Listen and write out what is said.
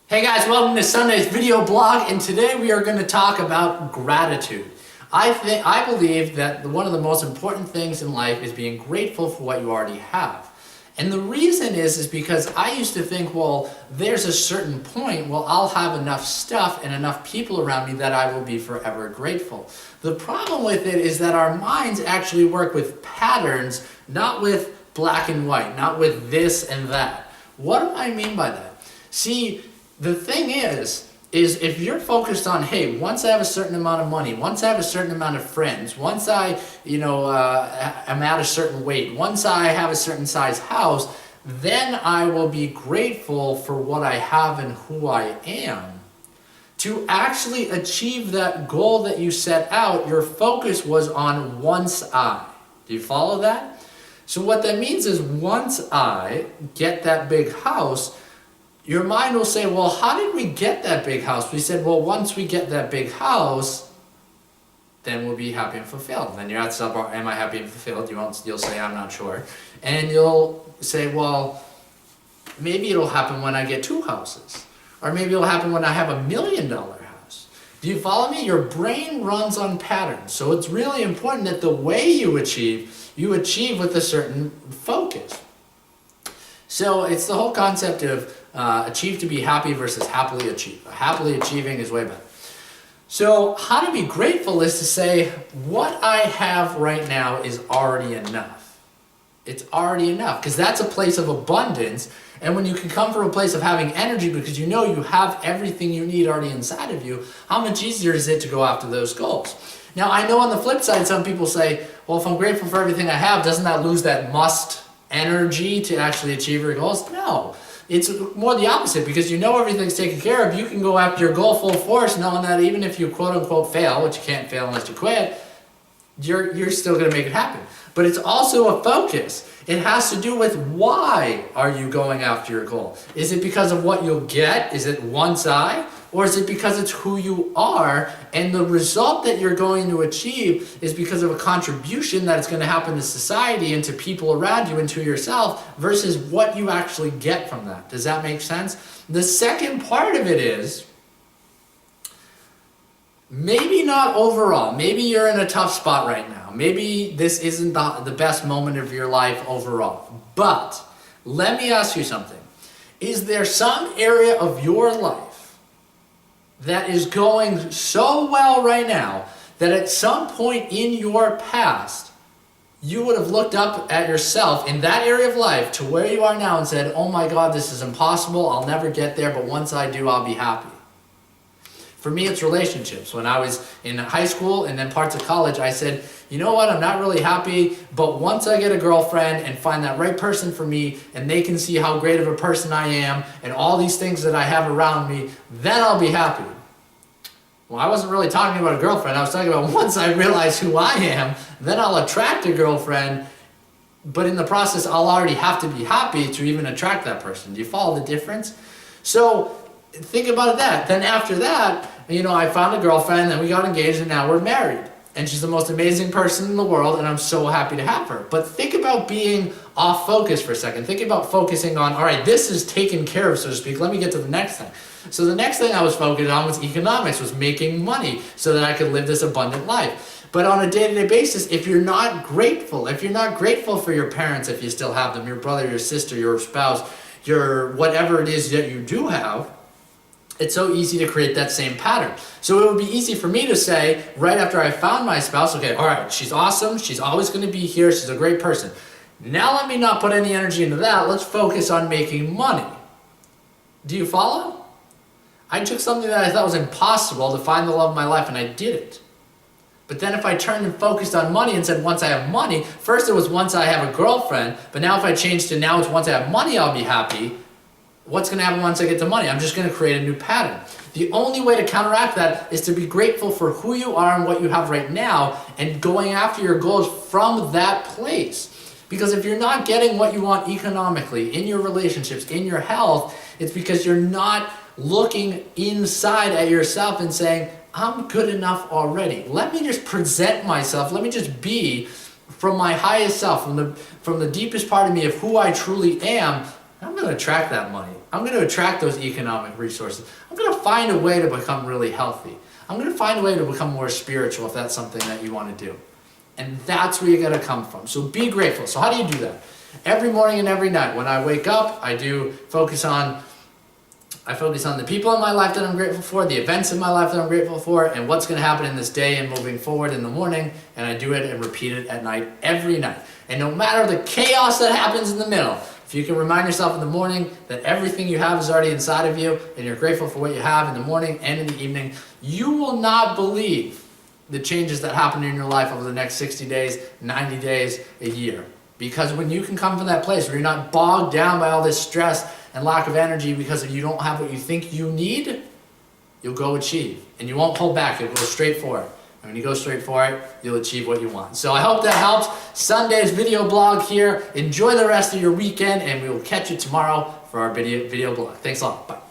Hey guys, welcome to Sunday's video blog, and today we are going to talk about gratitude. I believe that one of the most important things in life is being grateful for what you already have. And the reason is because I used to think, well, there's a certain point, well, I'll have enough stuff and enough people around me that I will be forever grateful. The problem with it is that our minds actually work with patterns, not with black and white, not with this and that. What do I mean by that? See, the thing is if you're focused on, hey, once I have a certain amount of money, once I have a certain amount of friends, once I, am at a certain weight, once I have a certain size house, then I will be grateful for what I have and who I am. To actually achieve that goal that you set out, your focus was on once I. Do you follow that? So what that means is once I get that big house, your mind will say, well, how did we get that big house? We said, well, once we get that big house, then we'll be happy and fulfilled. Then you're at sub, am I happy and fulfilled? You'll say, I'm not sure. And you'll say, well, maybe it'll happen when I get 2 houses. Or maybe it'll happen when I have $1 million house. Do you follow me? Your brain runs on patterns. So it's really important that the way you achieve with a certain focus. So it's the whole concept of achieve to be happy versus happily achieve. Happily achieving is way better. So how to be grateful is to say, what I have right now is already enough. It's already enough, because that's a place of abundance. And when you can come from a place of having energy because you know you have everything you need already inside of you, how much easier is it to go after those goals? Now, I know on the flip side, some people say, well, if I'm grateful for everything I have, doesn't that lose that must energy to actually achieve your goals? No. It's more the opposite, because you know everything's taken care of. You can go after your goal full force, knowing that even if you quote unquote fail, which you can't fail unless you quit, you're still going to make it happen. But it's also a focus. It has to do with why are you going after your goal? Is it because of what you'll get? Is it once I? Or is it because it's who you are, and the result that you're going to achieve is because of a contribution that is going to happen to society and to people around you and to yourself versus what you actually get from that? Does that make sense? The second part of it is, maybe not overall. Maybe you're in a tough spot right now. Maybe this isn't the best moment of your life overall. But let me ask you something. Is there some area of your life that is going so well right now that at some point in your past, you would have looked up at yourself in that area of life to where you are now and said, oh my God, this is impossible. I'll never get there, but once I do, I'll be happy. For me, it's relationships. When I was in high school and then parts of college, I said, you know what, I'm not really happy, but once I get a girlfriend and find that right person for me, and they can see how great of a person I am and all these things that I have around me, then I'll be happy. Well, I wasn't really talking about a girlfriend. I was talking about once I realize who I am, then I'll attract a girlfriend, but in the process, I'll already have to be happy to even attract that person. Do you follow the difference? So think about that. Then after that, I found a girlfriend, and we got engaged, and now we're married. And she's the most amazing person in the world, and I'm so happy to have her. But think about being off focus for a second. Think about focusing on, all right, this is taken care of, so to speak. Let me get to the next thing. So the next thing I was focused on was economics, was making money so that I could live this abundant life. But on a day-to-day basis, if you're not grateful for your parents, if you still have them, your brother, your sister, your spouse, your whatever it is that you do have, it's so easy to create that same pattern. So it would be easy for me to say, right after I found my spouse, okay, all right, she's awesome, she's always going to be here, she's a great person. Now let me not put any energy into that, let's focus on making money. Do you follow? I took something that I thought was impossible to find the love of my life, and I did it. But then if I turned and focused on money and said, once I have money, first it was once I have a girlfriend, but now if I change to now it's once I have money, I'll be happy. What's going to happen once I get the money? I'm just going to create a new pattern. The only way to counteract that is to be grateful for who you are and what you have right now and going after your goals from that place. Because if you're not getting what you want economically, in your relationships, in your health, it's because you're not looking inside at yourself and saying, I'm good enough already. Let me just present myself. Let me just be from my highest self, from the deepest part of me of who I truly am. I'm going to attract that money. I'm going to attract those economic resources. I'm going to find a way to become really healthy. I'm going to find a way to become more spiritual if that's something that you want to do. And that's where you got to come from. So be grateful. So how do you do that? Every morning and every night when I wake up, I focus on the people in my life that I'm grateful for, the events in my life that I'm grateful for, and what's going to happen in this day and moving forward in the morning. And I do it and repeat it at night, every night. And no matter the chaos that happens in the middle, if you can remind yourself in the morning that everything you have is already inside of you, and you're grateful for what you have in the morning and in the evening, you will not believe the changes that happen in your life over the next 60 days, 90 days, a year. Because when you can come from that place where you're not bogged down by all this stress and lack of energy because you don't have what you think you need, you'll go achieve. And you won't hold back, you'll go straight for it. And when you go straight for it, you'll achieve what you want. So I hope that helps. Sunday's video blog here. Enjoy the rest of your weekend, and we will catch you tomorrow for our video blog. Thanks a lot. Bye.